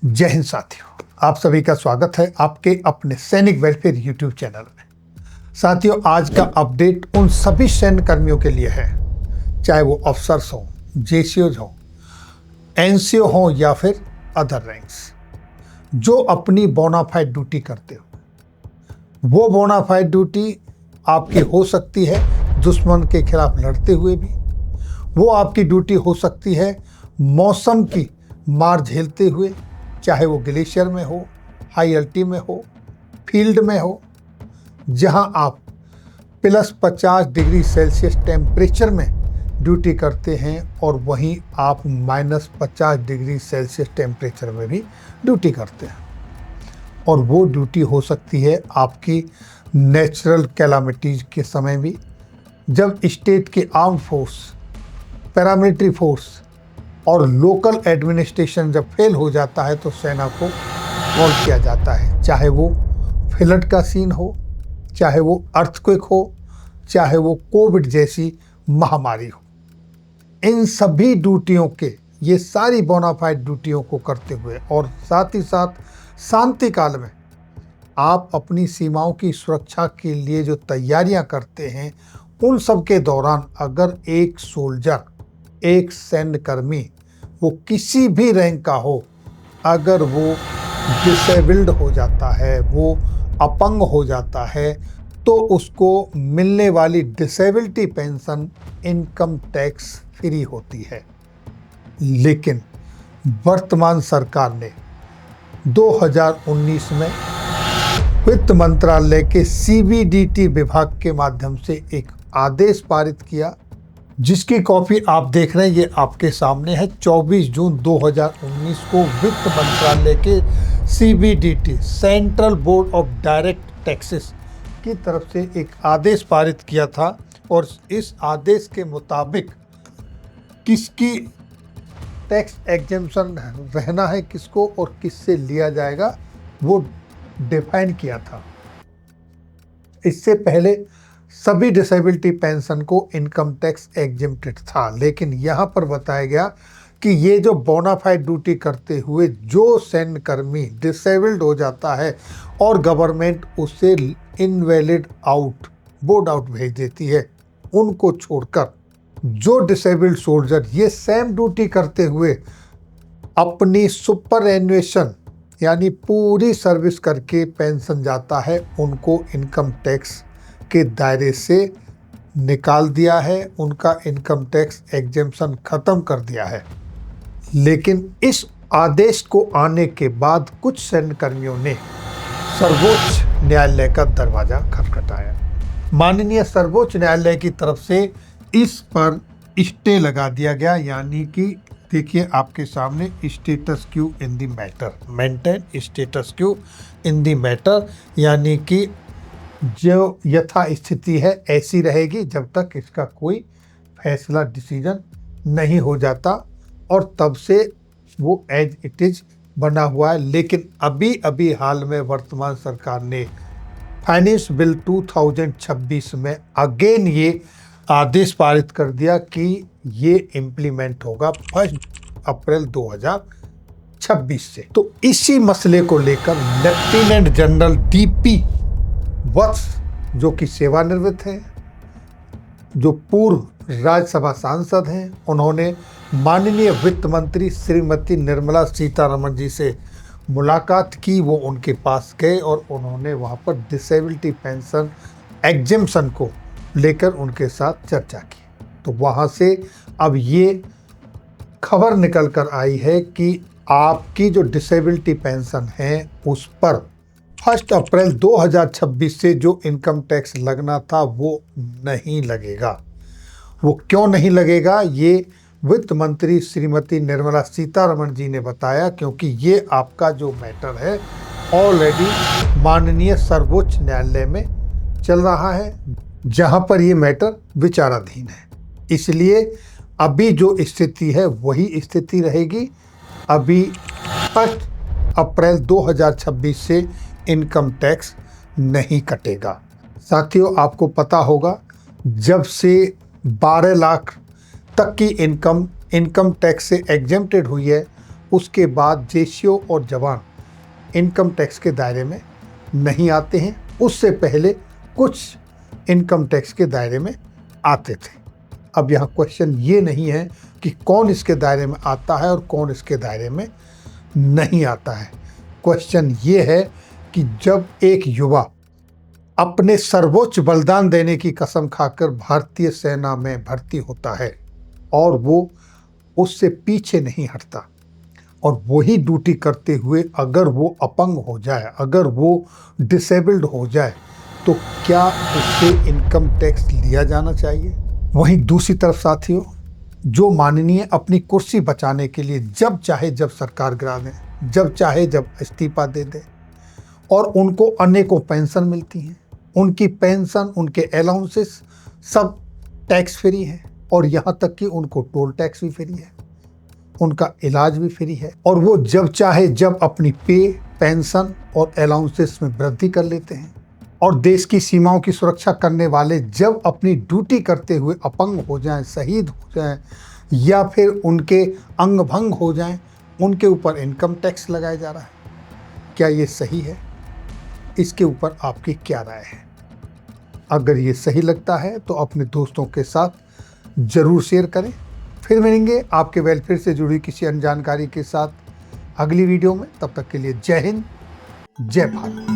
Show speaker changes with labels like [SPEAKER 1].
[SPEAKER 1] जय हिंद साथियों, आप सभी का स्वागत है आपके अपने सैनिक वेलफेयर यूट्यूब चैनल में। साथियों, आज का अपडेट उन सभी सैन्य कर्मियों के लिए है, चाहे वो अफसर्स हों, जेसीओज हों, एनसीओ हों या फिर अदर रैंक्स, जो अपनी बोनाफाइड ड्यूटी करते हो। वो बोनाफाइड ड्यूटी आपकी हो सकती है दुश्मन के खिलाफ लड़ते हुए भी, वो आपकी ड्यूटी हो सकती है मौसम की मार झेलते हुए, चाहे वो ग्लेशियर में हो, हाई अल्टी में हो, फील्ड में हो, जहां आप +50 डिग्री सेल्सियस टेम्परेचर में ड्यूटी करते हैं और वहीं आप -50 डिग्री सेल्सियस टेम्परेचर में भी ड्यूटी करते हैं। और वो ड्यूटी हो सकती है आपकी नेचुरल कैलामिटीज़ के समय भी, जब स्टेट के आर्म फोर्स, पैरामिलिट्री फोर्स और लोकल एडमिनिस्ट्रेशन जब फेल हो जाता है तो सेना को कॉल किया जाता है, चाहे वो फ्लड का सीन हो, चाहे वो अर्थक्वेक हो, चाहे वो कोविड जैसी महामारी हो। इन सभी ड्यूटियों के, ये सारी बोनाफाइड ड्यूटियों को करते हुए और साथ ही साथ शांति काल में आप अपनी सीमाओं की सुरक्षा के लिए जो तैयारियां करते हैं, उन सब के दौरान अगर एक सोल्जर, एक सैन्य कर्मी, वो किसी भी रैंक का हो, अगर वो डिसेबल्ड हो जाता है, वो अपंग हो जाता है, तो उसको मिलने वाली disability pension income tax free होती है। लेकिन वर्तमान सरकार ने 2019 में वित्त मंत्रालय के सीबीडीटी विभाग के माध्यम से एक आदेश पारित किया, जिसकी कॉपी आप देख रहे हैं, ये आपके सामने है। 24 जून 2019 को वित्त मंत्रालय के CBDT, central board of direct taxes की तरफ से एक आदेश पारित किया था और इस आदेश के मुताबिक किसकी टैक्स एग्जेम्पशन रहना है, किसको और किससे लिया जाएगा, वो डिफाइन किया था। इससे पहले सभी डिसेबिलिटी पेंशन को इनकम टैक्स एग्जेम्प्टेड था, लेकिन यहाँ पर बताया गया कि ये जो बोनाफाइड ड्यूटी करते हुए जो सैन्य कर्मी डिसेबल्ड हो जाता है और गवर्नमेंट उसे इनवैलिड आउट, बोर्ड आउट भेज देती है, उनको छोड़कर जो डिसेबल्ड सोल्जर ये सेम ड्यूटी करते हुए अपनी सुपर एन्युएशन यानी पूरी सर्विस करके पेंशन जाता है, उनको इनकम टैक्स के दायरे से निकाल दिया है, उनका इनकम टैक्स एग्जेम्पशन खत्म कर दिया है। लेकिन इस आदेश को आने के बाद कुछ सैन्य कर्मियों ने सर्वोच्च न्यायालय का दरवाजा खटखटाया। माननीय सर्वोच्च न्यायालय की तरफ से इस पर स्टे लगा दिया गया, यानी कि देखिए आपके सामने, status Q in the matter, maintain status Q in the matter, यानी कि जो यथा स्थिति है ऐसी रहेगी जब तक इसका कोई फैसला, डिसीजन नहीं हो जाता, और तब से वो एज इट इज बना हुआ है। लेकिन अभी हाल में वर्तमान सरकार ने फाइनेंस बिल 2026 में अगेन ये आदेश पारित कर दिया कि ये इम्प्लीमेंट होगा 1 अप्रैल 2026 से। तो इसी मसले को लेकर लेफ्टिनेंट जनरल डीपी वत्स, जो कि सेवानिवृत्त हैं, जो पूर्व राज्यसभा सांसद हैं, उन्होंने माननीय वित्त मंत्री श्रीमती निर्मला सीतारमण जी से मुलाकात की। वो उनके पास गए और उन्होंने वहाँ पर डिसेबिलिटी पेंशन एग्जेम्पशन को लेकर उनके साथ चर्चा की। तो वहाँ से अब ये खबर निकल कर आई है कि आपकी जो डिसेबिलिटी पेंशन है उस पर 1 अप्रैल 2026 से जो इनकम टैक्स लगना था वो नहीं लगेगा। वो क्यों नहीं लगेगा, ये वित्त मंत्री श्रीमती निर्मला सीतारमण जी ने बताया, क्योंकि ये आपका जो मैटर है ऑलरेडी माननीय सर्वोच्च न्यायालय में चल रहा है, जहां पर ये मैटर विचाराधीन है। इसलिए अभी जो स्थिति है वही स्थिति रहेगी। अभी 1 अप्रैल 2026 से इनकम टैक्स नहीं कटेगा। साथियों, आपको पता होगा, जब से 12 लाख तक की इनकम टैक्स से एग्जेम्प्टेड हुई है, उसके बाद जेसीओ और जवान इनकम टैक्स के दायरे में नहीं आते हैं। उससे पहले कुछ इनकम टैक्स के दायरे में आते थे। अब यहाँ क्वेश्चन ये नहीं है कि कौन इसके दायरे में आता है और कौन इसके दायरे में नहीं आता है। क्वेश्चन ये है कि जब एक युवा अपने सर्वोच्च बलिदान देने की कसम खाकर भारतीय सेना में भर्ती होता है और वो उससे पीछे नहीं हटता और वही ड्यूटी करते हुए अगर वो अपंग हो जाए, अगर वो डिसेबल्ड हो जाए, तो क्या उससे इनकम टैक्स लिया जाना चाहिए? वहीं दूसरी तरफ साथियों, जो माननीय अपनी कुर्सी बचाने के लिए जब चाहे जब सरकार गिरा दें, जब चाहे जब इस्तीफा दे दें और उनको अनेकों पेंशन मिलती हैं, उनकी पेंशन, उनके अलाउंसेस सब टैक्स फ्री है और यहाँ तक कि उनको टोल टैक्स भी फ्री है, उनका इलाज भी फ्री है और वो जब चाहे जब अपनी पे, पेंशन और अलाउंसेस में वृद्धि कर लेते हैं। और देश की सीमाओं की सुरक्षा करने वाले जब अपनी ड्यूटी करते हुए अपंग हो जाएं, शहीद हो जाएं या फिर उनके अंग भंग हो जाएं, उनके ऊपर इनकम टैक्स लगाया जा रहा है। क्या ये सही है? इसके ऊपर आपकी क्या राय है? अगर ये सही लगता है तो अपने दोस्तों के साथ ज़रूर शेयर करें। फिर मिलेंगे आपके वेलफेयर से जुड़ी किसी अन्य जानकारी के साथ अगली वीडियो में। तब तक के लिए जय हिंद, जय भारत।